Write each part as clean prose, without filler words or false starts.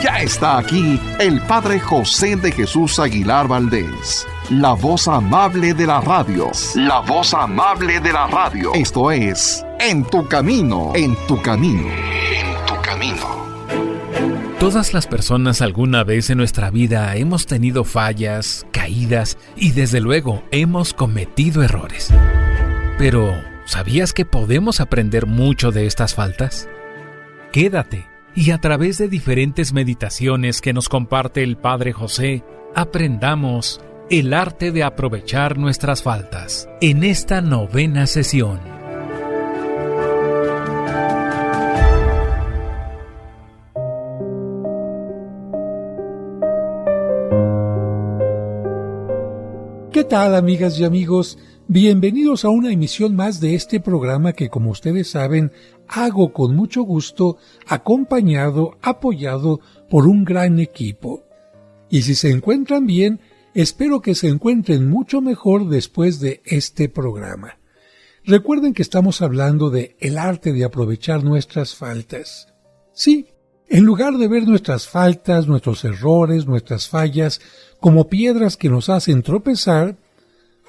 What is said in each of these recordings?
Ya está aquí el Padre José de Jesús Aguilar Valdés, la voz amable de la radio. La voz amable de la radio. Esto es En tu Camino, en tu Camino, en tu Camino. Todas las personas alguna vez en nuestra vida hemos tenido fallas, caídas y desde luego hemos cometido errores. Pero, ¿sabías que podemos aprender mucho de estas faltas? Quédate y a través de diferentes meditaciones que nos comparte el Padre José, aprendamos el arte de aprovechar nuestras faltas en esta 9ª sesión. ¿Qué tal, amigas y amigos? Bienvenidos a una emisión más de este programa que, como ustedes saben, hago con mucho gusto, acompañado, apoyado por un gran equipo. Y si se encuentran bien, espero que se encuentren mucho mejor después de este programa. Recuerden que estamos hablando de el arte de aprovechar nuestras faltas. Sí, en lugar de ver nuestras faltas, nuestros errores, nuestras fallas como piedras que nos hacen tropezar,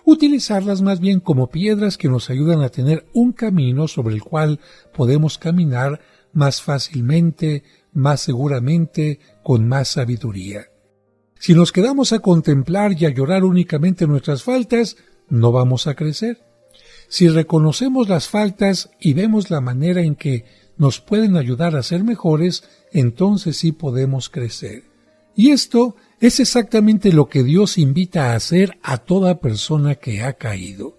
utilizarlas más bien como piedras que nos ayudan a tener un camino sobre el cual podemos caminar más fácilmente, más seguramente, con más sabiduría. Si nos quedamos a contemplar y a llorar únicamente nuestras faltas, no vamos a crecer. Si reconocemos las faltas y vemos la manera en que nos pueden ayudar a ser mejores, entonces sí podemos crecer. Y esto es exactamente lo que Dios invita a hacer a toda persona que ha caído.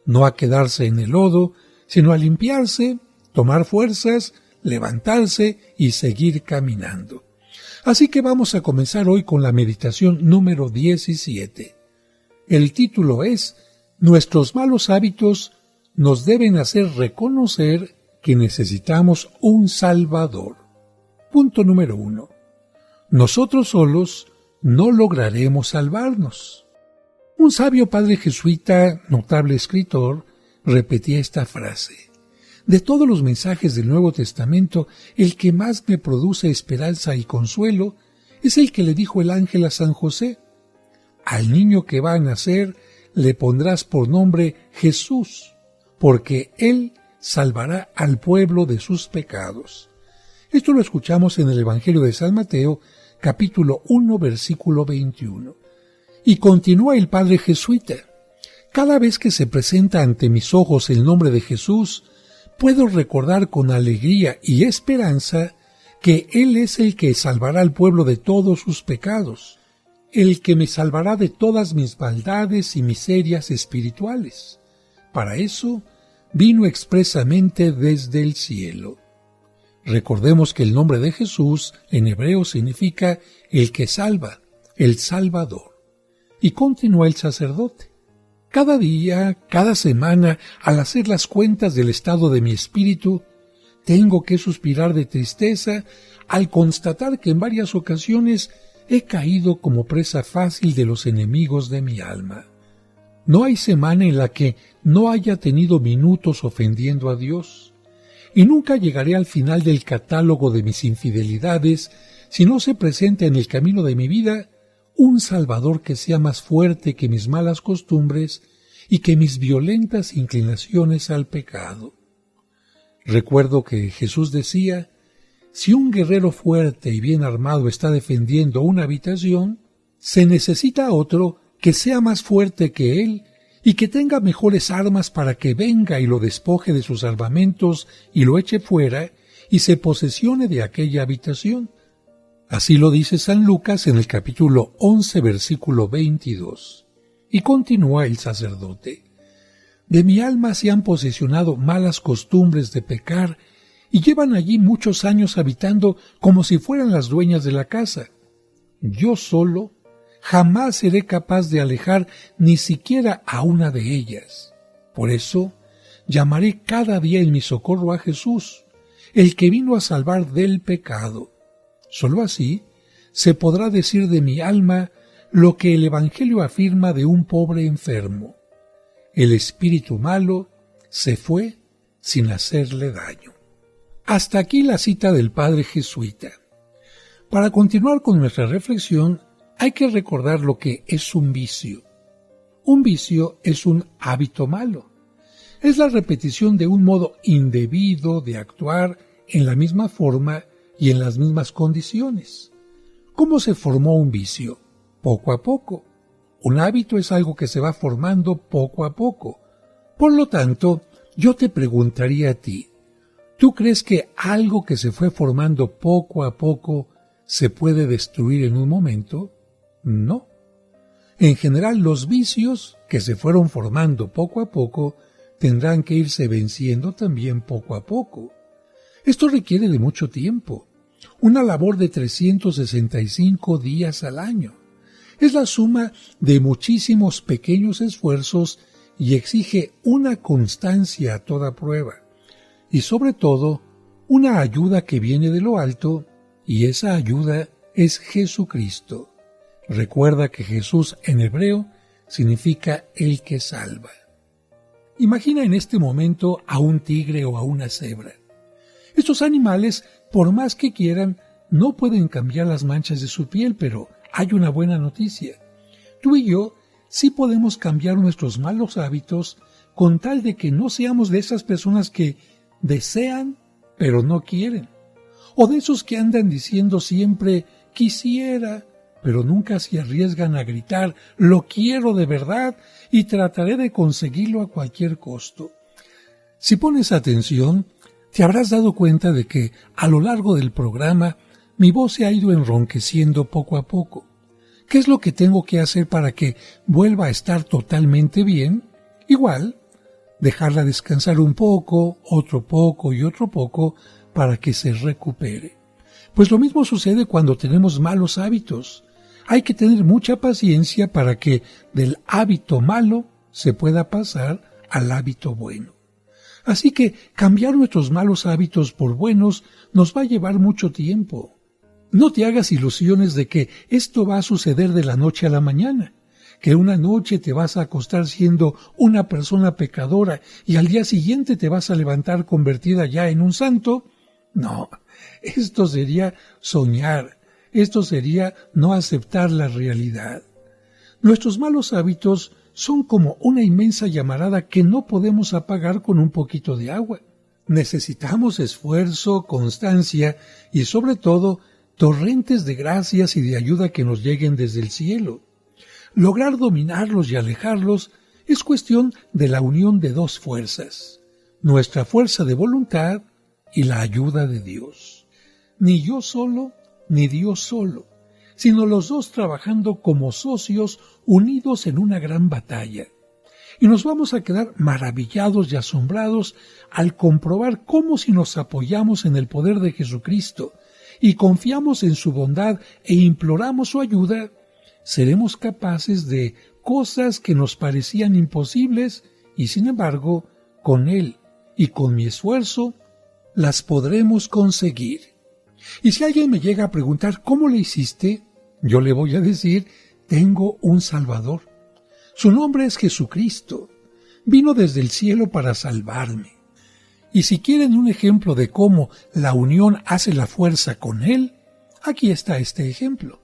No a quedarse en el lodo, sino a limpiarse, tomar fuerzas, levantarse y seguir caminando. Así que vamos a comenzar hoy con la meditación número 17. El título es Nuestros malos hábitos nos deben hacer reconocer que necesitamos un Salvador. Punto número 1. Nosotros solos no lograremos salvarnos. Un sabio padre jesuita, notable escritor, repetía esta frase. De todos los mensajes del Nuevo Testamento, el que más me produce esperanza y consuelo es el que le dijo el ángel a San José. Al niño que va a nacer le pondrás por nombre Jesús, porque él salvará al pueblo de sus pecados. Esto lo escuchamos en el Evangelio de San Mateo, capítulo 1, versículo 21. Y continúa el padre jesuita. Cada vez que se presenta ante mis ojos el nombre de Jesús, puedo recordar con alegría y esperanza que Él es el que salvará al pueblo de todos sus pecados, el que me salvará de todas mis maldades y miserias espirituales. Para eso vino expresamente desde el cielo. Recordemos que el nombre de Jesús en hebreo significa el que salva, el Salvador. Y continúa el sacerdote. Cada día, cada semana, al hacer las cuentas del estado de mi espíritu, tengo que suspirar de tristeza al constatar que en varias ocasiones he caído como presa fácil de los enemigos de mi alma. No hay semana en la que no haya tenido minutos ofendiendo a Dios. Y nunca llegaré al final del catálogo de mis infidelidades si no se presenta en el camino de mi vida un Salvador que sea más fuerte que mis malas costumbres y que mis violentas inclinaciones al pecado. Recuerdo que Jesús decía, si un guerrero fuerte y bien armado está defendiendo una habitación, se necesita otro que sea más fuerte que él y que tenga mejores armas para que venga y lo despoje de sus armamentos y lo eche fuera y se posesione de aquella habitación. Así lo dice San Lucas en el capítulo 11, versículo 22. Y continúa el sacerdote. De mi alma se han posesionado malas costumbres de pecar y llevan allí muchos años habitando como si fueran las dueñas de la casa. Yo solo jamás seré capaz de alejar ni siquiera a una de ellas. Por eso, llamaré cada día en mi socorro a Jesús, el que vino a salvar del pecado. Solo así se podrá decir de mi alma lo que el Evangelio afirma de un pobre enfermo. El espíritu malo se fue sin hacerle daño. Hasta aquí la cita del padre jesuita. Para continuar con nuestra reflexión, hay que recordar lo que es un vicio. Un vicio es un hábito malo. Es la repetición de un modo indebido de actuar en la misma forma y en las mismas condiciones. ¿Cómo se formó un vicio? Poco a poco. Un hábito es algo que se va formando poco a poco. Por lo tanto, yo te preguntaría a ti, ¿tú crees que algo que se fue formando poco a poco se puede destruir en un momento? No. En general, los vicios que se fueron formando poco a poco tendrán que irse venciendo también poco a poco. Esto requiere de mucho tiempo, una labor de 365 días al año. Es la suma de muchísimos pequeños esfuerzos y exige una constancia a toda prueba. Y sobre todo, una ayuda que viene de lo alto, y esa ayuda es Jesucristo. Recuerda que Jesús en hebreo significa el que salva. Imagina en este momento a un tigre o a una cebra. Estos animales, por más que quieran, no pueden cambiar las manchas de su piel, pero hay una buena noticia. Tú y yo sí podemos cambiar nuestros malos hábitos con tal de que no seamos de esas personas que desean, pero no quieren. O de esos que andan diciendo siempre, quisiera, pero nunca se arriesgan a gritar, lo quiero de verdad y trataré de conseguirlo a cualquier costo. Si pones atención, te habrás dado cuenta de que a lo largo del programa mi voz se ha ido enronqueciendo poco a poco. ¿Qué es lo que tengo que hacer para que vuelva a estar totalmente bien? Igual, dejarla descansar un poco, otro poco y otro poco para que se recupere. Pues lo mismo sucede cuando tenemos malos hábitos. Hay que tener mucha paciencia para que del hábito malo se pueda pasar al hábito bueno. Así que cambiar nuestros malos hábitos por buenos nos va a llevar mucho tiempo. No te hagas ilusiones de que esto va a suceder de la noche a la mañana, que una noche te vas a acostar siendo una persona pecadora y al día siguiente te vas a levantar convertida ya en un santo. No, esto sería soñar, esto sería no aceptar la realidad. Nuestros malos hábitos son como una inmensa llamarada que no podemos apagar con un poquito de agua. Necesitamos esfuerzo, constancia y sobre todo torrentes de gracias y de ayuda que nos lleguen desde el cielo. Lograr dominarlos y alejarlos es cuestión de la unión de dos fuerzas, nuestra fuerza de voluntad y la ayuda de Dios. Ni yo solo, ni Dios solo, sino los dos trabajando como socios unidos en una gran batalla. Y nos vamos a quedar maravillados y asombrados al comprobar cómo si nos apoyamos en el poder de Jesucristo y confiamos en su bondad e imploramos su ayuda, seremos capaces de cosas que nos parecían imposibles y sin embargo, con Él y con mi esfuerzo, las podremos conseguir. Y si alguien me llega a preguntar ¿cómo le hiciste?, yo le voy a decir, tengo un Salvador. Su nombre es Jesucristo. Vino desde el cielo para salvarme. Y si quieren un ejemplo de cómo la unión hace la fuerza con Él, aquí está este ejemplo.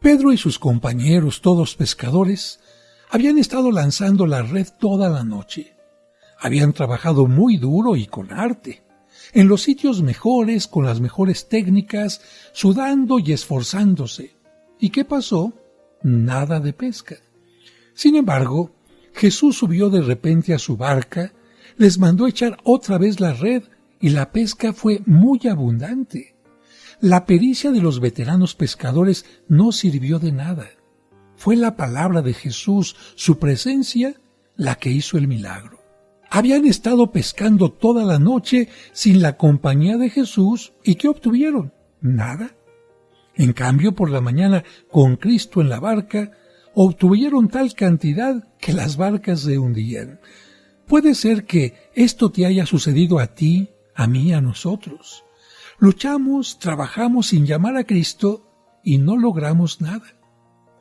Pedro y sus compañeros, todos pescadores, habían estado lanzando la red toda la noche. Habían trabajado muy duro y con arte, en los sitios mejores, con las mejores técnicas, sudando y esforzándose. ¿Y qué pasó? Nada de pesca. Sin embargo, Jesús subió de repente a su barca, les mandó echar otra vez la red y la pesca fue muy abundante. La pericia de los veteranos pescadores no sirvió de nada. Fue la palabra de Jesús, su presencia, la que hizo el milagro. Habían estado pescando toda la noche sin la compañía de Jesús ¿y qué obtuvieron? Nada. En cambio, por la mañana, con Cristo en la barca, obtuvieron tal cantidad que las barcas se hundían. Puede ser que esto te haya sucedido a ti, a mí, a nosotros. Luchamos, trabajamos sin llamar a Cristo y no logramos nada.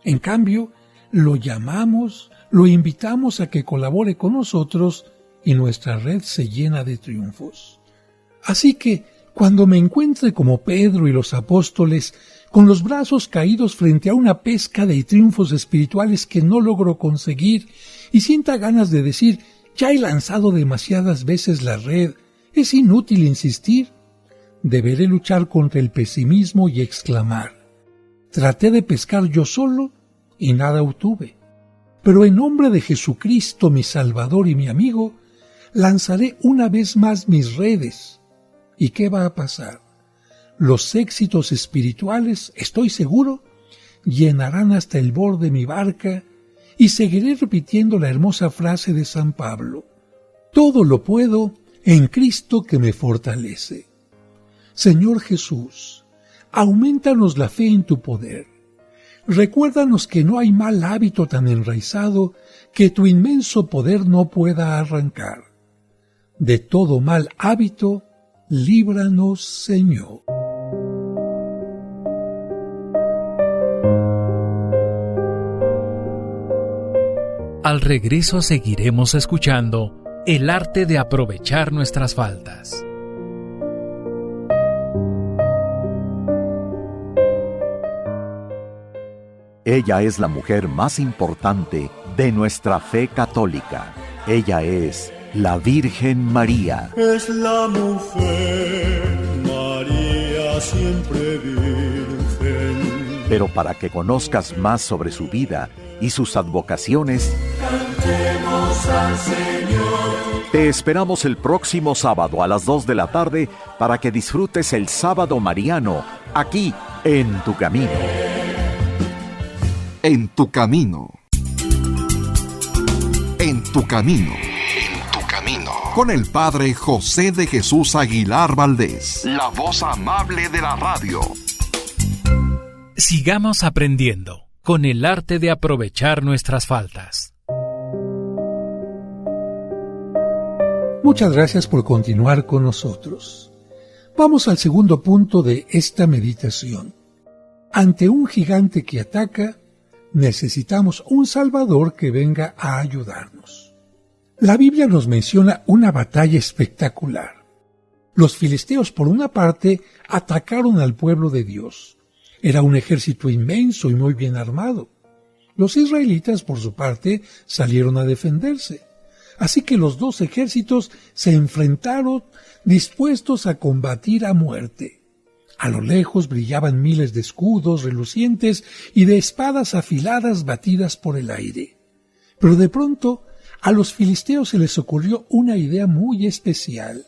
En cambio, lo llamamos, lo invitamos a que colabore con nosotros y nuestra red se llena de triunfos. Así que, Cuando me encuentre como Pedro y los apóstoles, con los brazos caídos frente a una pesca de triunfos espirituales que no logro conseguir, y sienta ganas de decir, ya he lanzado demasiadas veces la red, es inútil insistir, deberé luchar contra el pesimismo y exclamar, traté de pescar yo solo y nada obtuve, pero en nombre de Jesucristo, mi Salvador y mi amigo, lanzaré una vez más mis redes. ¿Y qué va a pasar? Los éxitos espirituales, estoy seguro, llenarán hasta el borde mi barca y seguiré repitiendo la hermosa frase de San Pablo, todo lo puedo en Cristo que me fortalece. Señor Jesús, aumentanos la fe en tu poder. Recuérdanos que no hay mal hábito tan enraizado que tu inmenso poder no pueda arrancar. De todo mal hábito, líbranos, Señor. Al regreso seguiremos escuchando el arte de aprovechar nuestras faltas. Ella es la mujer más importante de nuestra fe católica. Ella es la Virgen María. Es la mujer, María siempre virgen. Pero para que conozcas más sobre su vida y sus advocaciones, cantemos al Señor. Te esperamos el próximo sábado a las 2 de la tarde para que disfrutes el Sábado Mariano aquí en Tu Camino. En tu camino. En tu camino. En tu camino. Con el Padre José de Jesús Aguilar Valdés, la voz amable de la radio. Sigamos aprendiendo con el arte de aprovechar nuestras faltas. Muchas gracias por continuar con nosotros. Vamos al segundo punto de esta meditación. Ante un gigante que ataca, necesitamos un Salvador que venga a ayudarnos. La Biblia nos menciona una batalla espectacular. Los filisteos, por una parte, atacaron al pueblo de Dios. Era un ejército inmenso y muy bien armado. Los israelitas, por su parte, salieron a defenderse. Así que los dos ejércitos se enfrentaron dispuestos a combatir a muerte. A lo lejos brillaban miles de escudos relucientes y de espadas afiladas batidas por el aire. Pero de pronto, a los filisteos se les ocurrió una idea muy especial.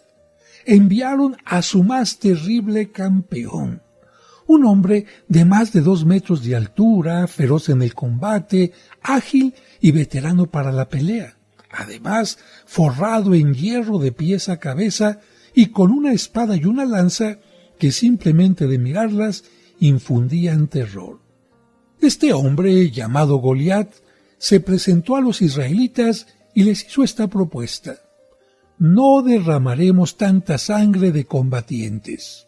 Enviaron a su más terrible campeón, un hombre de más de 2 metros de altura, feroz en el combate, ágil y veterano para la pelea. Además, forrado en hierro de pies a cabeza y con una espada y una lanza que simplemente de mirarlas infundían terror. Este hombre, llamado Goliat, se presentó a los israelitas y les hizo esta propuesta. No derramaremos tanta sangre de combatientes.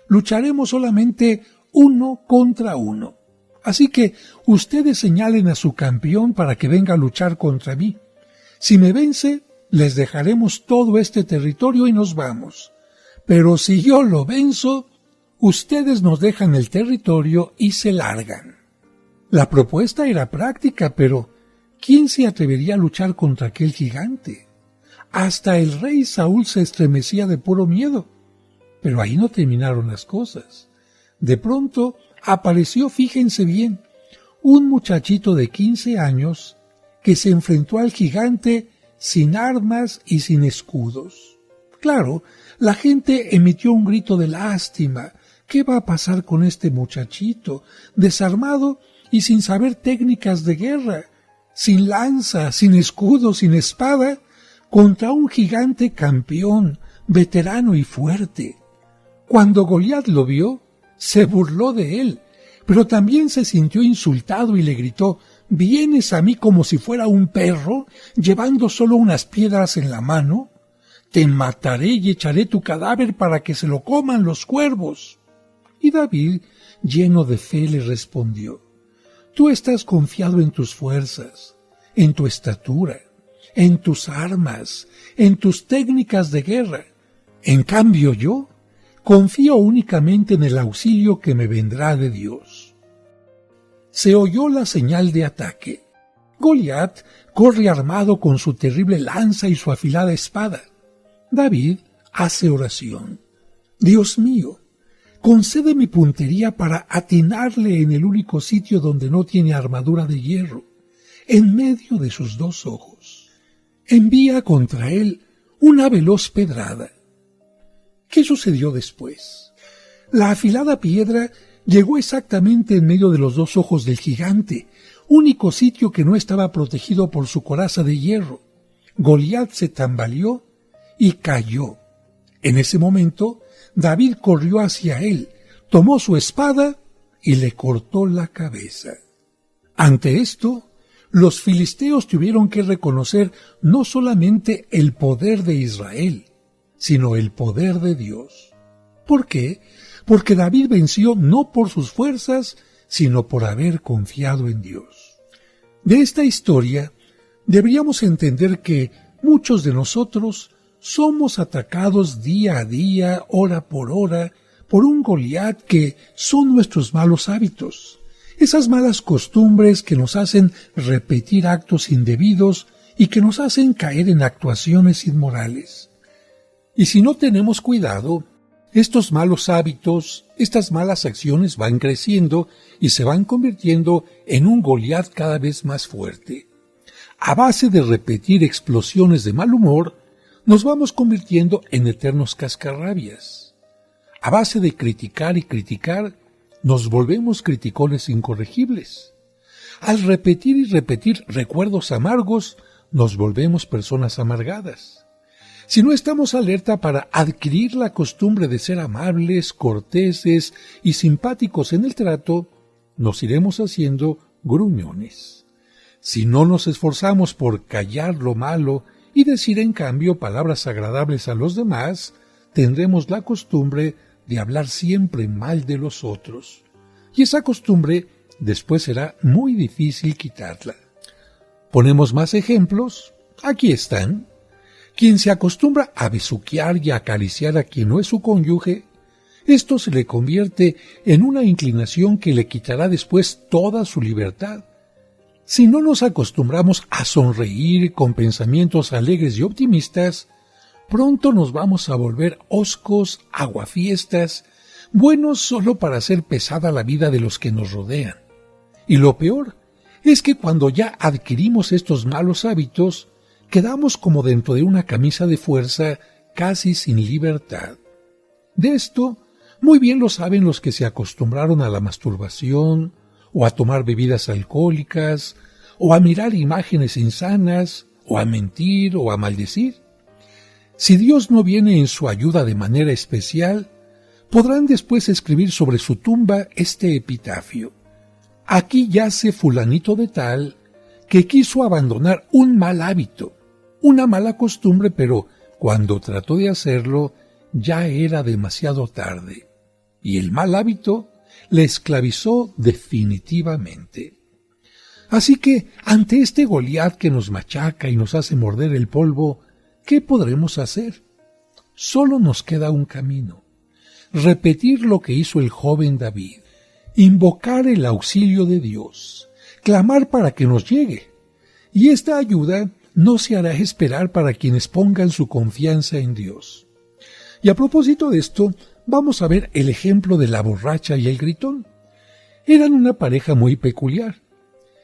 Lucharemos solamente 1 contra 1. Así que ustedes señalen a su campeón para que venga a luchar contra mí. Si me vence, les dejaremos todo este territorio y nos vamos. Pero si yo lo venzo, ustedes nos dejan el territorio y se largan. La propuesta era práctica, pero ¿quién se atrevería a luchar contra aquel gigante? Hasta el rey Saúl se estremecía de puro miedo. Pero ahí no terminaron las cosas. De pronto apareció, fíjense bien, un muchachito de 15 años que se enfrentó al gigante sin armas y sin escudos. Claro, la gente emitió un grito de lástima. ¿Qué va a pasar con este muchachito, desarmado y sin saber técnicas de guerra, sin lanza, sin escudo, sin espada, contra un gigante campeón, veterano y fuerte? Cuando Goliat lo vio, se burló de él, pero también se sintió insultado y le gritó: ¿vienes a mí como si fuera un perro, llevando solo unas piedras en la mano? Te mataré y echaré tu cadáver para que se lo coman los cuervos. Y David, lleno de fe, le respondió: Tú estás confiado en tus fuerzas, en tu estatura, en tus armas, en tus técnicas de guerra. En cambio yo Confío únicamente en el auxilio que me vendrá de Dios. Se oyó la señal de ataque. Goliat corre armado con su terrible lanza y su afilada espada. David hace oración. Dios mío, concede mi puntería para atinarle en el único sitio donde no tiene armadura de hierro, en medio de sus dos ojos. Envía contra él una veloz pedrada. ¿Qué sucedió después? La afilada piedra llegó exactamente en medio de los dos ojos del gigante, único sitio que no estaba protegido por su coraza de hierro. Goliat se tambaleó y cayó. En ese momento, David corrió hacia él, tomó su espada y le cortó la cabeza. Ante esto, los filisteos tuvieron que reconocer no solamente el poder de Israel, sino el poder de Dios. ¿Por qué? Porque David venció no por sus fuerzas, sino por haber confiado en Dios. De esta historia, deberíamos entender que muchos de nosotros somos atacados día a día, hora, por un Goliat que son nuestros malos hábitos, esas malas costumbres que nos hacen repetir actos indebidos y que nos hacen caer en actuaciones inmorales. Y si no tenemos cuidado, estos malos hábitos, estas malas acciones van creciendo y se van convirtiendo en un Goliat cada vez más fuerte. A base de repetir explosiones de mal humor, nos vamos convirtiendo en eternos cascarrabias. A base de criticar y criticar, nos volvemos criticones incorregibles. Al repetir y repetir recuerdos amargos, nos volvemos personas amargadas. Si no estamos alerta para adquirir la costumbre de ser amables, corteses y simpáticos en el trato, nos iremos haciendo gruñones. Si no nos esforzamos por callar lo malo y decir en cambio palabras agradables a los demás, tendremos la costumbre de hablar siempre mal de los otros. Y esa costumbre después será muy difícil quitarla. ¿Ponemos más ejemplos? Aquí están. Quien se acostumbra a besuquear y a acariciar a quien no es su cónyuge, esto se le convierte en una inclinación que le quitará después toda su libertad. Si no nos acostumbramos a sonreír con pensamientos alegres y optimistas, pronto nos vamos a volver hoscos, aguafiestas, buenos solo para hacer pesada la vida de los que nos rodean. Y lo peor es que cuando ya adquirimos estos malos hábitos, quedamos como dentro de una camisa de fuerza casi sin libertad. De esto, muy bien lo saben los que se acostumbraron a la masturbación, o a tomar bebidas alcohólicas, o a mirar imágenes insanas, o a mentir, o a maldecir. Si Dios no viene en su ayuda de manera especial, podrán después escribir sobre su tumba este epitafio: aquí yace fulanito de tal, que quiso abandonar un mal hábito, una mala costumbre, pero cuando trató de hacerlo, ya era demasiado tarde, y el mal hábito le esclavizó definitivamente. Así que, ante este Goliat que nos machaca y nos hace morder el polvo, ¿qué podremos hacer? Solo nos queda un camino: repetir lo que hizo el joven David, invocar el auxilio de Dios, clamar para que nos llegue. Y esta ayuda no se hará esperar para quienes pongan su confianza en Dios. Y a propósito de esto, vamos a ver el ejemplo de la borracha y el gritón. Eran una pareja muy peculiar.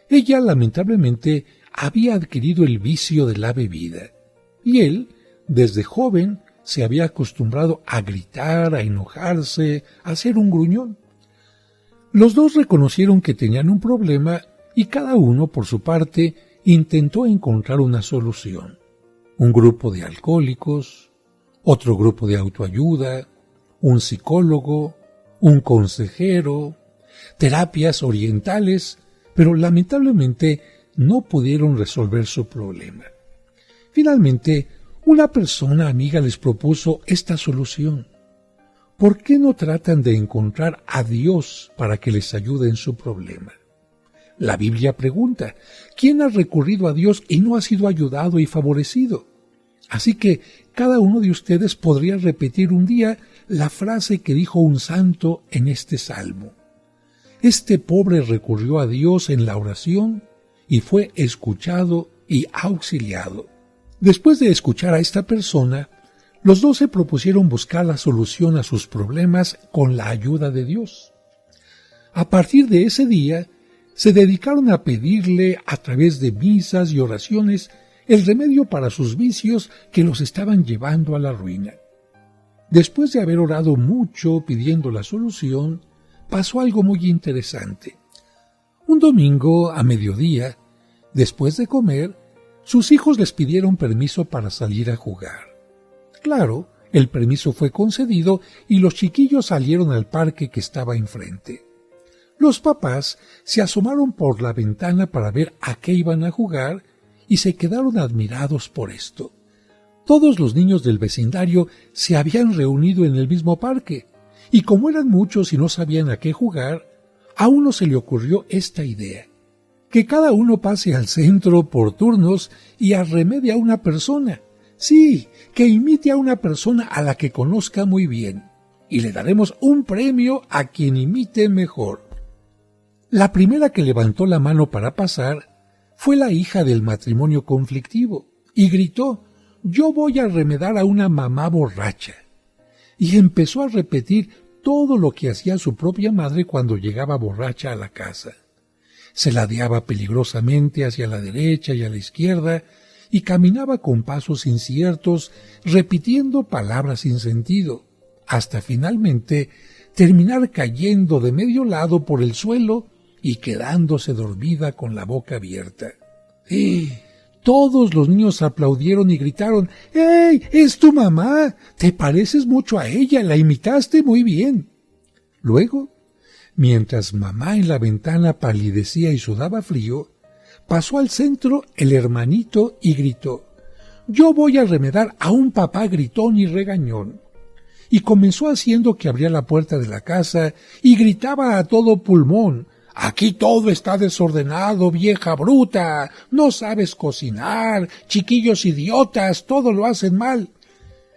Ella, lamentablemente, había adquirido el vicio de la bebida, y él, desde joven, se había acostumbrado a gritar, a enojarse, a ser un gruñón. Los dos reconocieron que tenían un problema y cada uno, por su parte, intentó encontrar una solución. Un grupo de alcohólicos, otro grupo de autoayuda, un psicólogo, un consejero, terapias orientales, pero lamentablemente no pudieron resolver su problema. Finalmente, una persona amiga les propuso esta solución. ¿Por qué no tratan de encontrar a Dios para que les ayude en su problema? La Biblia pregunta, ¿quién ha recurrido a Dios y no ha sido ayudado y favorecido? Así que cada uno de ustedes podría repetir un día la frase que dijo un santo en este salmo. Este pobre recurrió a Dios en la oración y fue escuchado y auxiliado. Después de escuchar a esta persona, los dos se propusieron buscar la solución a sus problemas con la ayuda de Dios. A partir de ese día, se dedicaron a pedirle, a través de misas y oraciones, el remedio para sus vicios que los estaban llevando a la ruina. Después de haber orado mucho pidiendo la solución, pasó algo muy interesante. Un domingo, a mediodía, después de comer, sus hijos les pidieron permiso para salir a jugar. Claro, el permiso fue concedido y los chiquillos salieron al parque que estaba enfrente. Los papás se asomaron por la ventana para ver a qué iban a jugar y se quedaron admirados por esto. Todos los niños del vecindario se habían reunido en el mismo parque, y como eran muchos y no sabían a qué jugar, a uno se le ocurrió esta idea: que cada uno pase al centro por turnos y arremede a una persona. Sí, que imite a una persona a la que conozca muy bien, y le daremos un premio a quien imite mejor. La primera que levantó la mano para pasar fue la hija del matrimonio conflictivo, y gritó: «Yo voy a arremedar a una mamá borracha». Y empezó a repetir todo lo que hacía su propia madre cuando llegaba borracha a la casa. Se ladeaba peligrosamente hacia la derecha y a la izquierda, y caminaba con pasos inciertos, repitiendo palabras sin sentido, hasta finalmente terminar cayendo de medio lado por el suelo y quedándose dormida con la boca abierta. Todos los niños aplaudieron y gritaron: «¡Ey! ¡Es tu mamá! Te pareces mucho a ella, la imitaste muy bien». Luego, mientras mamá en la ventana palidecía y sudaba frío, pasó al centro el hermanito y gritó: «Yo voy a remedar a un papá gritón y regañón». Y comenzó haciendo que abría la puerta de la casa y gritaba a todo pulmón: «Aquí todo está desordenado, vieja bruta, no sabes cocinar, chiquillos idiotas, todo lo hacen mal».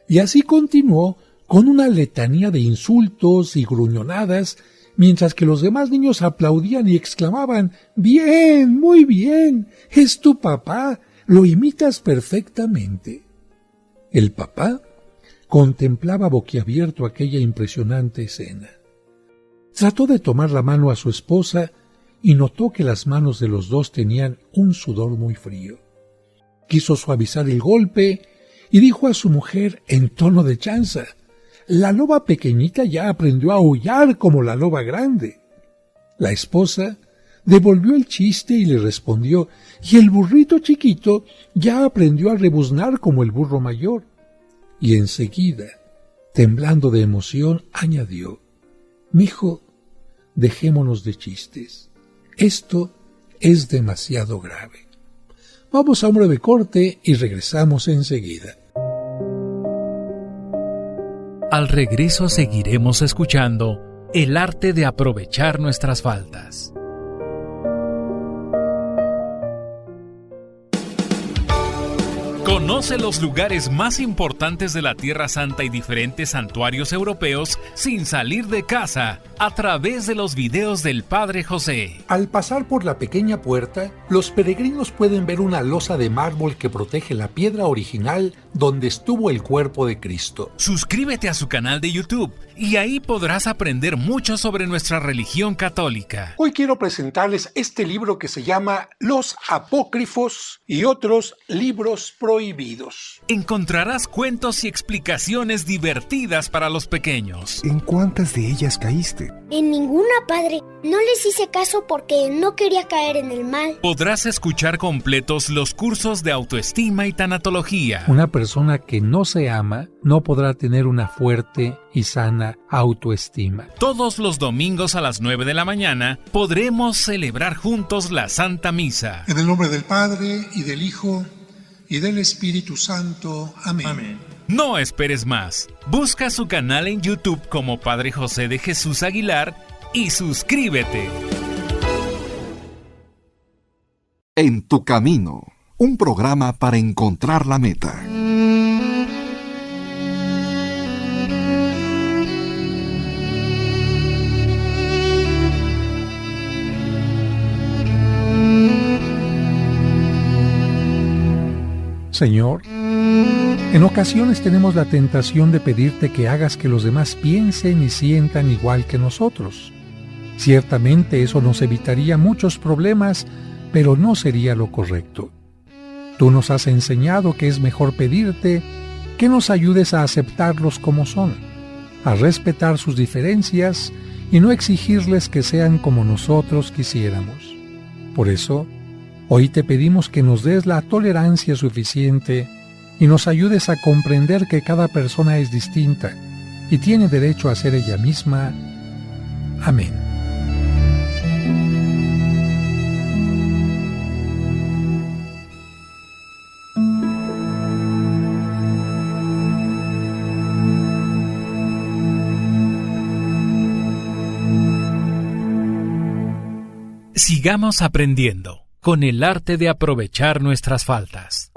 Y así continuó con una letanía de insultos y gruñonadas, mientras que los demás niños aplaudían y exclamaban: «¡Bien, muy bien! ¡Es tu papá! ¡Lo imitas perfectamente!». El papá contemplaba boquiabierto aquella impresionante escena. Trató de tomar la mano a su esposa y notó que las manos de los dos tenían un sudor muy frío. Quiso suavizar el golpe y dijo a su mujer en tono de chanza: «La loba pequeñita ya aprendió a aullar como la loba grande». La esposa devolvió el chiste y le respondió: «Y el burrito chiquito ya aprendió a rebuznar como el burro mayor». Y enseguida, temblando de emoción, añadió: «Mijo, dejémonos de chistes. Esto es demasiado grave». Vamos a un breve corte y regresamos enseguida. Al regreso seguiremos escuchando el arte de aprovechar nuestras faltas. Conoce los lugares más importantes de la Tierra Santa y diferentes santuarios europeos sin salir de casa a través de los videos del Padre José. Al pasar por la pequeña puerta, los peregrinos pueden ver una losa de mármol que protege la piedra original donde estuvo el cuerpo de Cristo. Suscríbete a su canal de YouTube y ahí podrás aprender mucho sobre nuestra religión católica. Hoy quiero presentarles este libro que se llama Los Apócrifos y otros libros prohibidos. Encontrarás cuentos y explicaciones divertidas para los pequeños. ¿En cuántas de ellas caíste? En ninguna, padre. No les hice caso porque no quería caer en el mal. Podrás escuchar completos los cursos de autoestima y tanatología. Una persona que no se ama no podrá tener una fuerte y sana autoestima. Todos los domingos a las 9 de la mañana podremos celebrar juntos la Santa Misa. En el nombre del Padre, y del Hijo, y del Espíritu Santo. Amén. Amén. No esperes más. Busca su canal en YouTube como Padre José de Jesús Aguilar y suscríbete. En tu camino, un programa para encontrar la meta. Señor, en ocasiones tenemos la tentación de pedirte que hagas que los demás piensen y sientan igual que nosotros. Ciertamente eso nos evitaría muchos problemas, pero no sería lo correcto. Tú nos has enseñado que es mejor pedirte que nos ayudes a aceptarlos como son, a respetar sus diferencias y no exigirles que sean como nosotros quisiéramos. Por eso, hoy te pedimos que nos des la tolerancia suficiente y nos ayudes a comprender que cada persona es distinta y tiene derecho a ser ella misma. Amén. Sigamos aprendiendo con el arte de aprovechar nuestras faltas.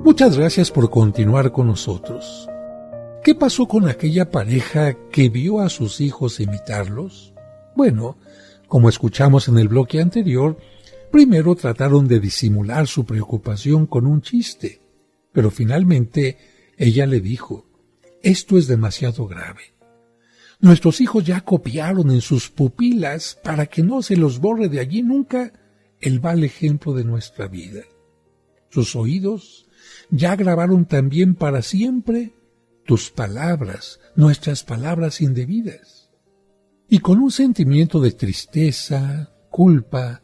Muchas gracias por continuar con nosotros. ¿Qué pasó con aquella pareja que vio a sus hijos imitarlos? Bueno, como escuchamos en el bloque anterior, primero trataron de disimular su preocupación con un chiste, pero finalmente ella le dijo: esto es demasiado grave. Nuestros hijos ya copiaron en sus pupilas, para que no se los borre de allí nunca, el mal ejemplo de nuestra vida. Sus oídos ya grabaron también para siempre tus palabras, nuestras palabras indebidas. Y con un sentimiento de tristeza, culpa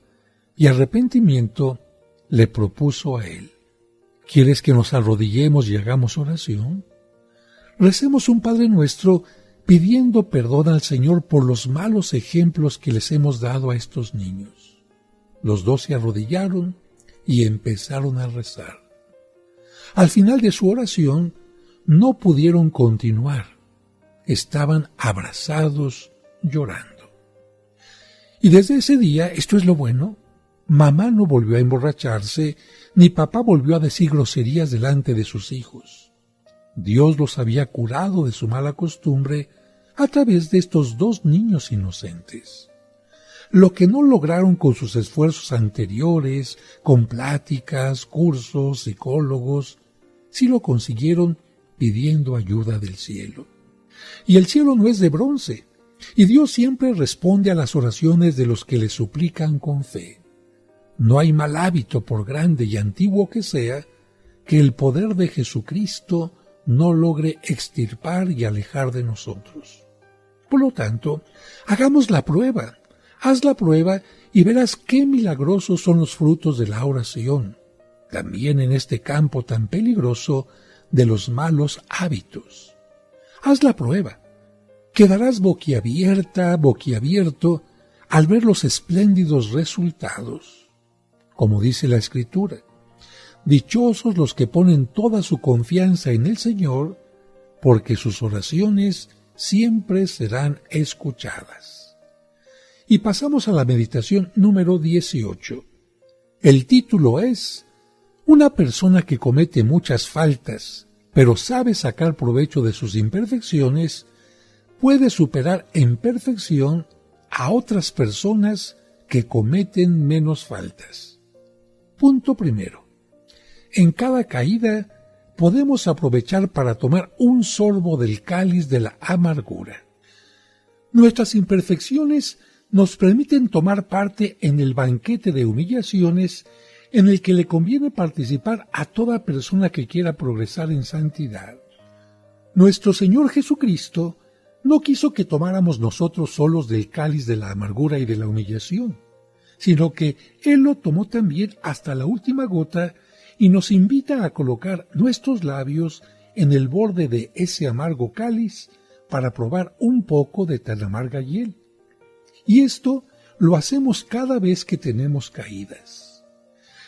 y arrepentimiento, le propuso a él: ¿quieres que nos arrodillemos y hagamos oración? Recemos un Padre Nuestro pidiendo perdón al Señor por los malos ejemplos que les hemos dado a estos niños. Los dos se arrodillaron y empezaron a rezar. Al final de su oración no pudieron continuar. Estaban abrazados, llorando. Y desde ese día, esto es lo bueno, mamá no volvió a emborracharse, ni papá volvió a decir groserías delante de sus hijos. Dios los había curado de su mala costumbre a través de estos dos niños inocentes. Lo que no lograron con sus esfuerzos anteriores, con pláticas, cursos, psicólogos, sí lo consiguieron pidiendo ayuda del cielo. Y el cielo no es de bronce, y Dios siempre responde a las oraciones de los que le suplican con fe. No hay mal hábito, por grande y antiguo que sea, que el poder de Jesucristo no logre extirpar y alejar de nosotros. Por lo tanto, hagamos la prueba. Haz la prueba y verás qué milagrosos son los frutos de la oración, también en este campo tan peligroso de los malos hábitos. Haz la prueba. Quedarás boquiabierto al ver los espléndidos resultados. Como dice la Escritura: dichosos los que ponen toda su confianza en el Señor, porque sus oraciones siempre serán escuchadas. Y pasamos a la meditación número 18. El título es: una persona que comete muchas faltas, pero sabe sacar provecho de sus imperfecciones, puede superar en perfección a otras personas que cometen menos faltas. Punto primero. En cada caída podemos aprovechar para tomar un sorbo del cáliz de la amargura. Nuestras imperfecciones nos permiten tomar parte en el banquete de humillaciones en el que le conviene participar a toda persona que quiera progresar en santidad. Nuestro Señor Jesucristo no quiso que tomáramos nosotros solos del cáliz de la amargura y de la humillación, sino que Él lo tomó también hasta la última gota y nos invita a colocar nuestros labios en el borde de ese amargo cáliz para probar un poco de tan amarga hiel. Y esto lo hacemos cada vez que tenemos caídas.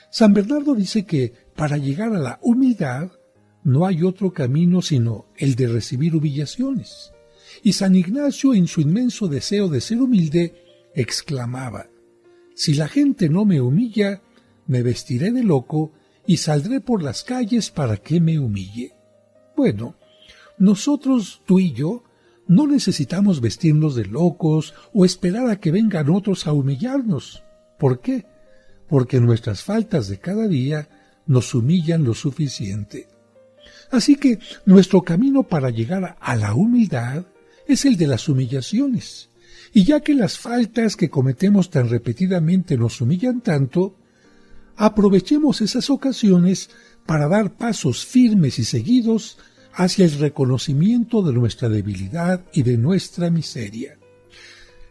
San Bernardo dice que para llegar a la humildad no hay otro camino sino el de recibir humillaciones. Y San Ignacio, en su inmenso deseo de ser humilde, exclamaba: si la gente no me humilla, me vestiré de loco y saldré por las calles para que me humille. Bueno, nosotros, tú y yo, no necesitamos vestirnos de locos o esperar a que vengan otros a humillarnos. ¿Por qué? Porque nuestras faltas de cada día nos humillan lo suficiente. Así que nuestro camino para llegar a la humildad es el de las humillaciones. Y ya que las faltas que cometemos tan repetidamente nos humillan tanto, aprovechemos esas ocasiones para dar pasos firmes y seguidos hacia el reconocimiento de nuestra debilidad y de nuestra miseria.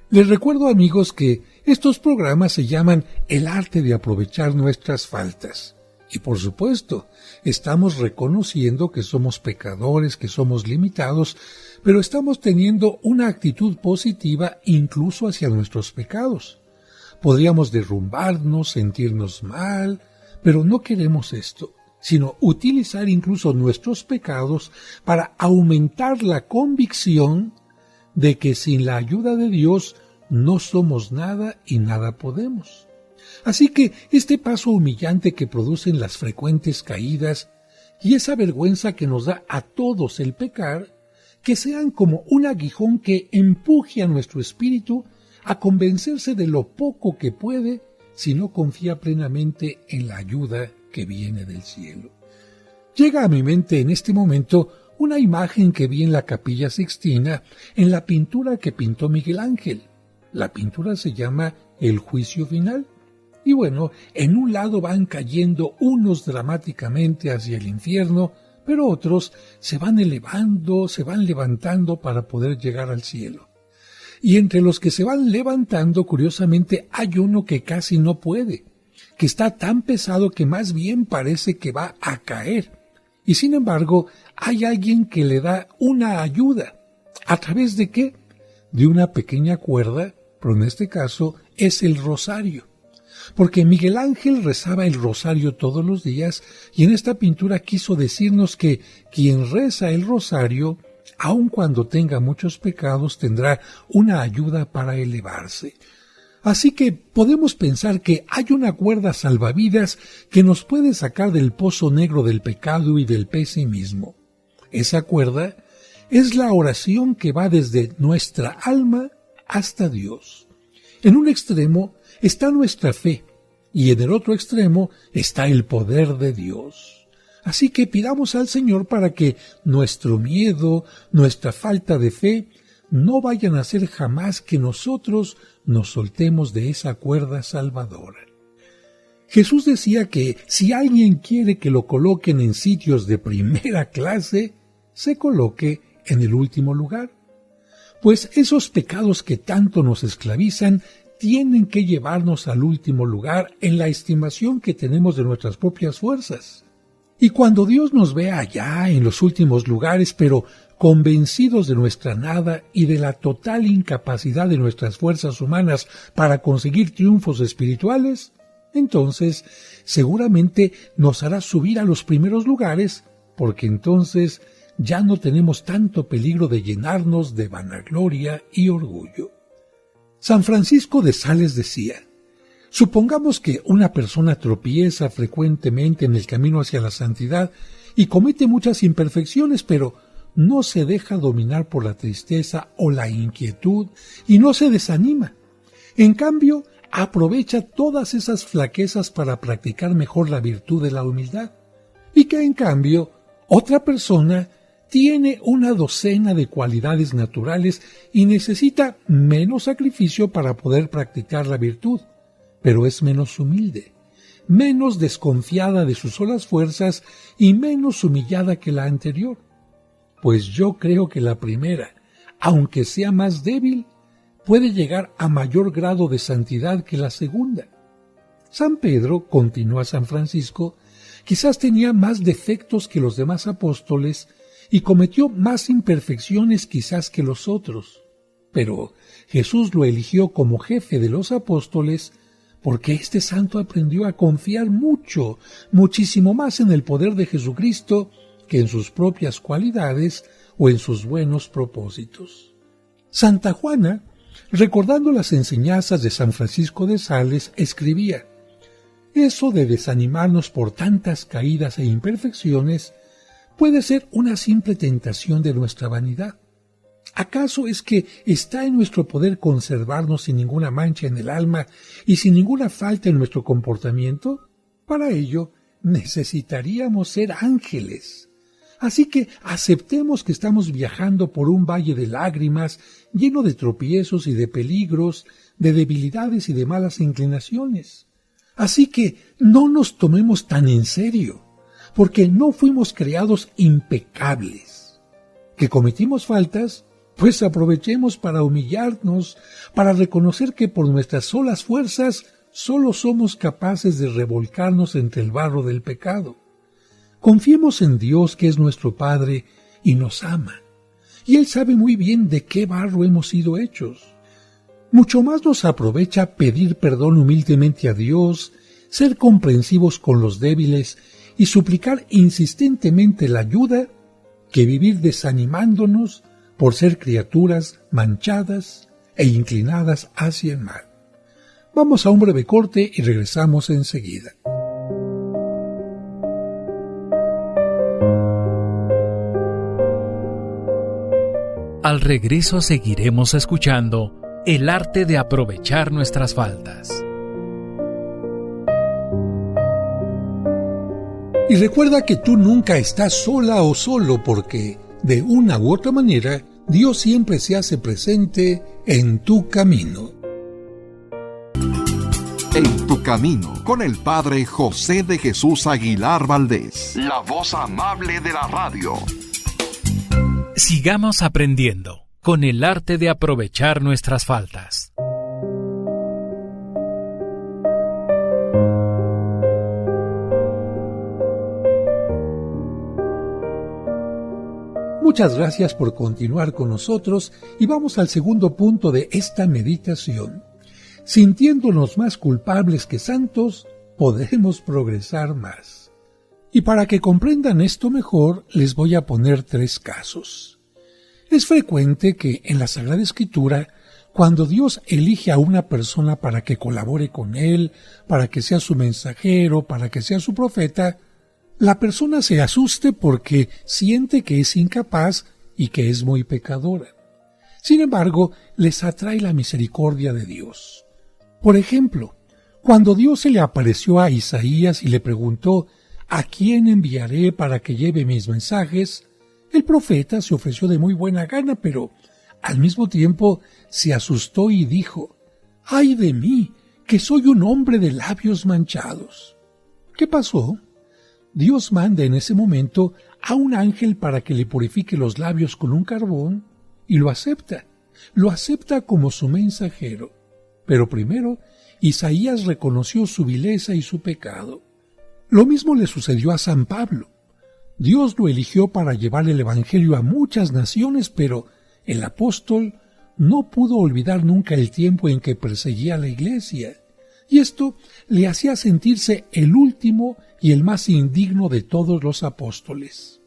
Les recuerdo, amigos, que estos programas se llaman El arte de aprovechar nuestras faltas. Y por supuesto, estamos reconociendo que somos pecadores, que somos limitados, pero estamos teniendo una actitud positiva incluso hacia nuestros pecados. Podríamos derrumbarnos, sentirnos mal, pero no queremos esto, sino utilizar incluso nuestros pecados para aumentar la convicción de que sin la ayuda de Dios no somos nada y nada podemos. Así que este paso humillante que producen las frecuentes caídas y esa vergüenza que nos da a todos el pecar, que sean como un aguijón que empuje a nuestro espíritu a convencerse de lo poco que puede si no confía plenamente en la ayuda que viene del cielo. Llega a mi mente en este momento una imagen que vi en la Capilla Sixtina en la pintura que pintó Miguel Ángel. La pintura se llama El Juicio Final. Y bueno, en un lado van cayendo unos dramáticamente hacia el infierno, pero otros se van elevando, se van levantando para poder llegar al cielo. Y entre los que se van levantando, curiosamente, hay uno que casi no puede, que está tan pesado que más bien parece que va a caer. Y sin embargo, hay alguien que le da una ayuda. ¿A través de qué? De una pequeña cuerda, pero en este caso es el rosario. Porque Miguel Ángel rezaba el rosario todos los días y en esta pintura quiso decirnos que quien reza el rosario, aun cuando tenga muchos pecados, tendrá una ayuda para elevarse. Así que podemos pensar que hay una cuerda salvavidas que nos puede sacar del pozo negro del pecado y del pesimismo. Esa cuerda es la oración que va desde nuestra alma hasta Dios. En un extremo está nuestra fe y en el otro extremo está el poder de Dios. Así que pidamos al Señor para que nuestro miedo, nuestra falta de fe, no vayan a hacer jamás que nosotros nos soltemos de esa cuerda salvadora. Jesús decía que si alguien quiere que lo coloquen en sitios de primera clase, se coloque en el último lugar. Pues esos pecados que tanto nos esclavizan tienen que llevarnos al último lugar en la estimación que tenemos de nuestras propias fuerzas. Y cuando Dios nos vea allá en los últimos lugares, pero convencidos de nuestra nada y de la total incapacidad de nuestras fuerzas humanas para conseguir triunfos espirituales, entonces seguramente nos hará subir a los primeros lugares, porque entonces ya no tenemos tanto peligro de llenarnos de vanagloria y orgullo. San Francisco de Sales decía: supongamos que una persona tropieza frecuentemente en el camino hacia la santidad y comete muchas imperfecciones, pero no se deja dominar por la tristeza o la inquietud y no se desanima. En cambio, aprovecha todas esas flaquezas para practicar mejor la virtud de la humildad. Y que en cambio, otra persona tiene una docena de cualidades naturales y necesita menos sacrificio para poder practicar la virtud, pero es menos humilde, menos desconfiada de sus solas fuerzas y menos humillada que la anterior. Pues yo creo que la primera, aunque sea más débil, puede llegar a mayor grado de santidad que la segunda. San Pedro, continúa San Francisco, quizás tenía más defectos que los demás apóstoles y cometió más imperfecciones quizás que los otros, pero Jesús lo eligió como jefe de los apóstoles porque este santo aprendió a confiar muchísimo más en el poder de Jesucristo que en sus propias cualidades o en sus buenos propósitos. Santa Juana, recordando las enseñanzas de San Francisco de Sales, escribía: eso de desanimarnos por tantas caídas e imperfecciones puede ser una simple tentación de nuestra vanidad. ¿Acaso es que está en nuestro poder conservarnos sin ninguna mancha en el alma y sin ninguna falta en nuestro comportamiento? Para ello, necesitaríamos ser ángeles. Así que aceptemos que estamos viajando por un valle de lágrimas, lleno de tropiezos y de peligros, de debilidades y de malas inclinaciones. Así que no nos tomemos tan en serio, porque no fuimos creados impecables. ¿Que cometimos faltas? Pues aprovechemos para humillarnos, para reconocer que por nuestras solas fuerzas solo somos capaces de revolcarnos entre el barro del pecado. Confiemos en Dios, que es nuestro Padre y nos ama, y Él sabe muy bien de qué barro hemos sido hechos. Mucho más nos aprovecha pedir perdón humildemente a Dios, ser comprensivos con los débiles y suplicar insistentemente la ayuda, que vivir desanimándonos por ser criaturas manchadas e inclinadas hacia el mal. Vamos a un breve corte y regresamos enseguida. Al regreso seguiremos escuchando el arte de aprovechar nuestras faltas. Y recuerda que tú nunca estás sola o solo, porque de una u otra manera Dios siempre se hace presente en tu camino. En tu camino, con el Padre José de Jesús Aguilar Valdés, la voz amable de la radio. Sigamos aprendiendo con el arte de aprovechar nuestras faltas. Muchas gracias por continuar con nosotros y vamos al segundo punto de esta meditación. Sintiéndonos más culpables que santos, podremos progresar más. Y para que comprendan esto mejor, les voy a poner 3 casos. Es frecuente que en la Sagrada Escritura, cuando Dios elige a una persona para que colabore con Él, para que sea su mensajero, para que sea su profeta, la persona se asuste porque siente que es incapaz y que es muy pecadora. Sin embargo, les atrae la misericordia de Dios. Por ejemplo, cuando Dios se le apareció a Isaías y le preguntó ¿a quién enviaré para que lleve mis mensajes?, el profeta se ofreció de muy buena gana, pero al mismo tiempo se asustó y dijo: ¡ay de mí, que soy un hombre de labios manchados! ¿Qué pasó? Dios manda en ese momento a un ángel para que le purifique los labios con un carbón y lo acepta como su mensajero. Pero primero, Isaías reconoció su vileza y su pecado. Lo mismo le sucedió a San Pablo. Dios lo eligió para llevar el Evangelio a muchas naciones, pero el apóstol no pudo olvidar nunca el tiempo en que perseguía a la Iglesia, y esto le hacía sentirse el último y el más indigno de todos los apóstoles.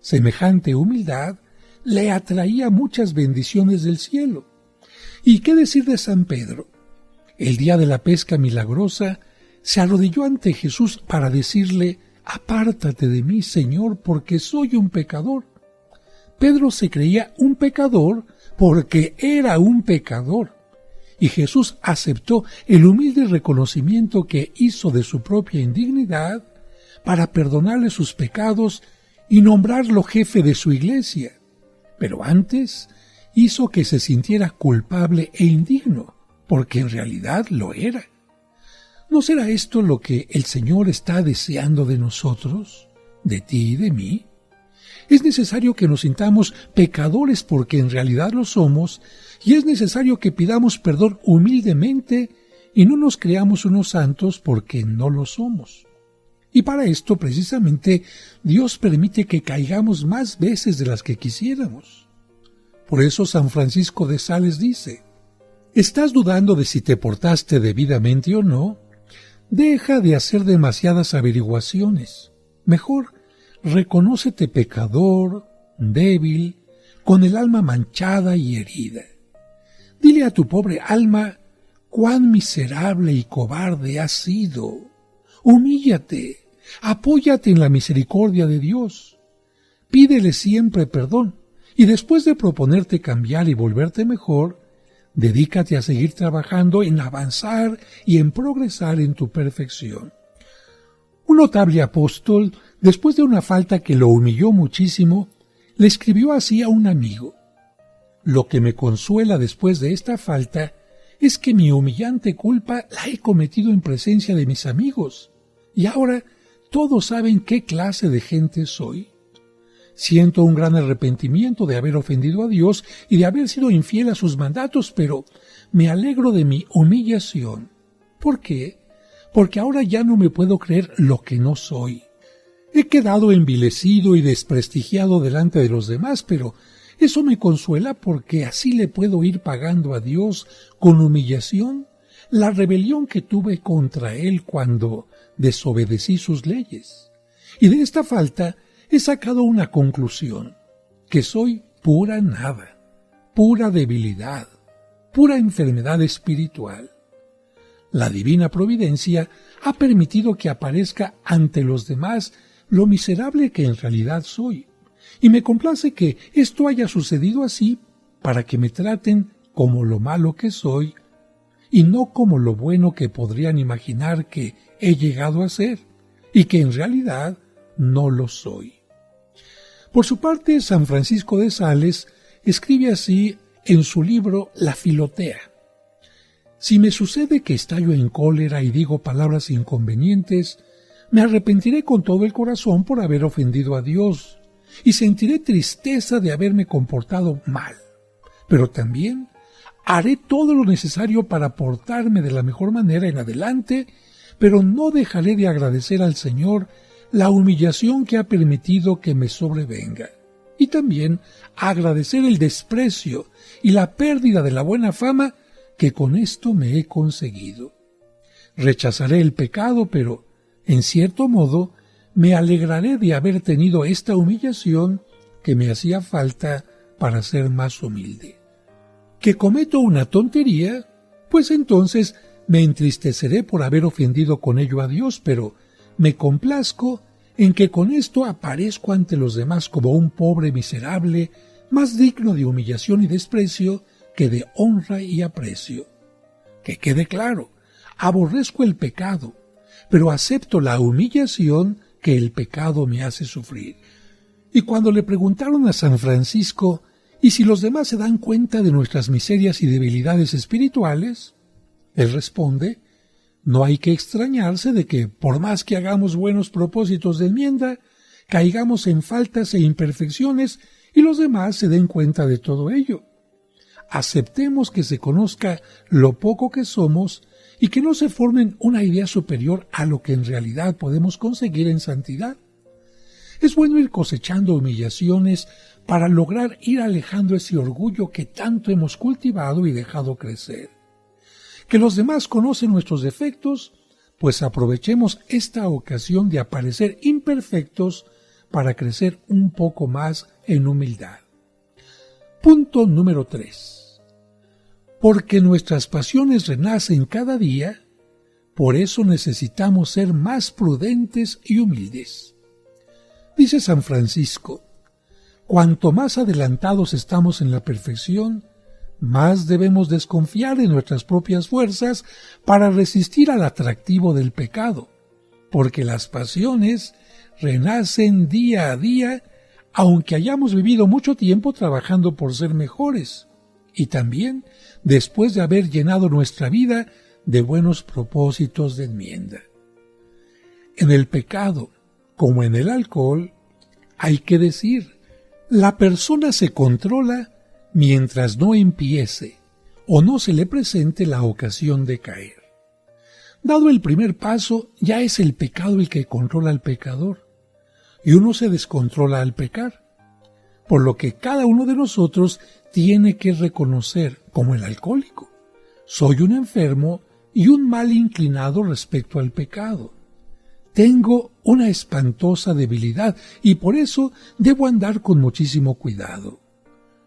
Semejante humildad le atraía muchas bendiciones del cielo. ¿Y qué decir de San Pedro? El día de la pesca milagrosa se arrodilló ante Jesús para decirle: «Apártate de mí, Señor, porque soy un pecador». Pedro se creía un pecador porque era un pecador, y Jesús aceptó el humilde reconocimiento que hizo de su propia indignidad para perdonarle sus pecados y nombrarlo jefe de su iglesia. Pero antes hizo que se sintiera culpable e indigno, porque en realidad lo era. ¿No será esto lo que el Señor está deseando de nosotros, de ti y de mí? Es necesario que nos sintamos pecadores porque en realidad lo somos, y es necesario que pidamos perdón humildemente y no nos creamos unos santos porque no lo somos. Y para esto, precisamente, Dios permite que caigamos más veces de las que quisiéramos. Por eso San Francisco de Sales dice: ¿estás dudando de si te portaste debidamente o no? Deja de hacer demasiadas averiguaciones. Mejor, reconócete pecador, débil, con el alma manchada y herida. Dile a tu pobre alma cuán miserable y cobarde has sido. Humíllate, apóyate en la misericordia de Dios. Pídele siempre perdón Y después de proponerte cambiar y volverte mejor, dedícate a seguir trabajando en avanzar y en progresar en tu perfección. Un notable apóstol, después de una falta que lo humilló muchísimo, le escribió así a un amigo: «Lo que me consuela después de esta falta es que mi humillante culpa la he cometido en presencia de mis amigos, y ahora todos saben qué clase de gente soy. Siento un gran arrepentimiento de haber ofendido a Dios y de haber sido infiel a sus mandatos, pero me alegro de mi humillación. ¿Por qué? Porque ahora ya no me puedo creer lo que no soy. He quedado envilecido y desprestigiado delante de los demás, pero eso me consuela porque así le puedo ir pagando a Dios con humillación la rebelión que tuve contra Él cuando desobedecí sus leyes. Y de esta falta he sacado una conclusión, que soy pura nada, pura debilidad, pura enfermedad espiritual. La divina providencia ha permitido que aparezca ante los demás lo miserable que en realidad soy, y me complace que esto haya sucedido así para que me traten como lo malo que soy y no como lo bueno que podrían imaginar que he llegado a ser, y que en realidad no lo soy. Por su parte, San Francisco de Sales escribe así en su libro La Filotea: «Si me sucede que estallo en cólera y digo palabras inconvenientes, me arrepentiré con todo el corazón por haber ofendido a Dios, y sentiré tristeza de haberme comportado mal, pero también haré todo lo necesario para portarme de la mejor manera en adelante, pero no dejaré de agradecer al Señor la humillación que ha permitido que me sobrevenga, y también agradecer el desprecio y la pérdida de la buena fama que con esto me he conseguido. Rechazaré el pecado, pero, en cierto modo, me alegraré de haber tenido esta humillación que me hacía falta para ser más humilde. Que cometo una tontería, pues entonces me entristeceré por haber ofendido con ello a Dios, pero me complazco en que con esto aparezco ante los demás como un pobre miserable, más digno de humillación y desprecio que de honra y aprecio. Que quede claro, aborrezco el pecado, pero acepto la humillación que el pecado me hace sufrir». Y cuando le preguntaron a San Francisco ¿y si los demás se dan cuenta de nuestras miserias y debilidades espirituales?, él responde: «No hay que extrañarse de que, por más que hagamos buenos propósitos de enmienda, caigamos en faltas e imperfecciones y los demás se den cuenta de todo ello. Aceptemos que se conozca lo poco que somos y que no se formen una idea superior a lo que en realidad podemos conseguir en santidad. Es bueno ir cosechando humillaciones para lograr ir alejando ese orgullo que tanto hemos cultivado y dejado crecer. Que los demás conocen nuestros defectos, pues aprovechemos esta ocasión de aparecer imperfectos para crecer un poco más en humildad». Punto número 3. Porque nuestras pasiones renacen cada día, por eso necesitamos ser más prudentes y humildes. Dice San Francisco: «Cuanto más adelantados estamos en la perfección, más debemos desconfiar de nuestras propias fuerzas para resistir al atractivo del pecado, porque las pasiones renacen día a día, aunque hayamos vivido mucho tiempo trabajando por ser mejores, y también después de haber llenado nuestra vida de buenos propósitos de enmienda». En el pecado, como en el alcohol, hay que decir, la persona se controla mientras no empiece o no se le presente la ocasión de caer. Dado el primer paso, ya es el pecado el que controla al pecador, y uno se descontrola al pecar, por lo que cada uno de nosotros tiene que reconocer, como el alcohólico: soy un enfermo y un mal inclinado respecto al pecado. Tengo una espantosa debilidad y por eso debo andar con muchísimo cuidado.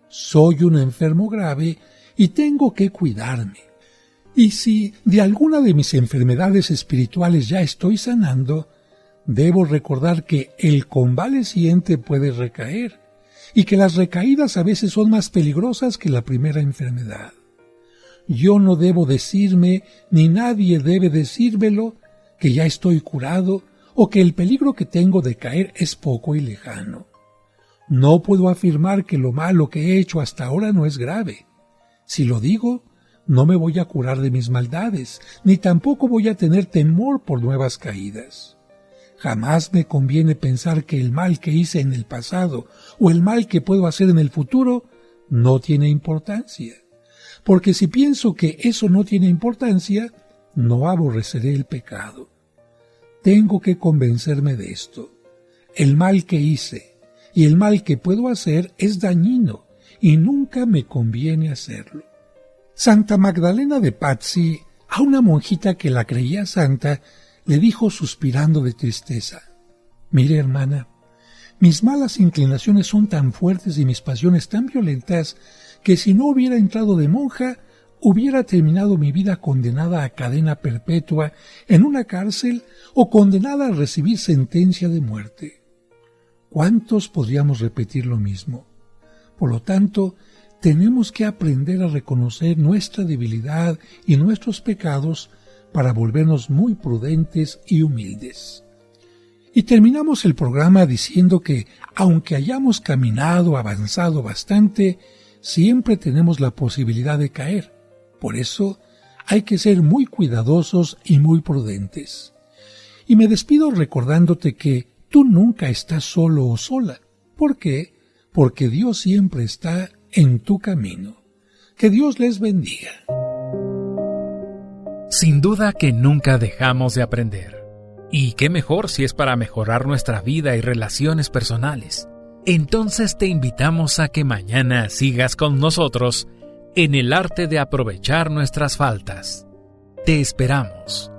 Soy un enfermo grave y tengo que cuidarme. Y si de alguna de mis enfermedades espirituales ya estoy sanando, debo recordar que el convaleciente puede recaer y que las recaídas a veces son más peligrosas que la primera enfermedad. Yo no debo decirme, ni nadie debe decírmelo, que ya estoy curado o que el peligro que tengo de caer es poco y lejano. No puedo afirmar que lo malo que he hecho hasta ahora no es grave. Si lo digo, no me voy a curar de mis maldades, ni tampoco voy a tener temor por nuevas caídas. Jamás me conviene pensar que el mal que hice en el pasado o el mal que puedo hacer en el futuro no tiene importancia, porque si pienso que eso no tiene importancia, no aborreceré el pecado. Tengo que convencerme de esto. El mal que hice y el mal que puedo hacer es dañino y nunca me conviene hacerlo. Santa Magdalena de Pazzi, a una monjita que la creía santa, le dijo suspirando de tristeza: «Mire, hermana, mis malas inclinaciones son tan fuertes y mis pasiones tan violentas que si no hubiera entrado de monja, hubiera terminado mi vida condenada a cadena perpetua en una cárcel o condenada a recibir sentencia de muerte». ¿Cuántos podríamos repetir lo mismo? Por lo tanto, tenemos que aprender a reconocer nuestra debilidad y nuestros pecados para volvernos muy prudentes y humildes. Y terminamos el programa diciendo que, aunque hayamos avanzado bastante, siempre tenemos la posibilidad de caer. Por eso, hay que ser muy cuidadosos y muy prudentes. Y me despido recordándote que tú nunca estás solo o sola. ¿Por qué? Porque Dios siempre está en tu camino. Que Dios les bendiga. Sin duda que nunca dejamos de aprender. Y qué mejor si es para mejorar nuestra vida y relaciones personales. Entonces te invitamos a que mañana sigas con nosotros en el arte de aprovechar nuestras faltas. Te esperamos.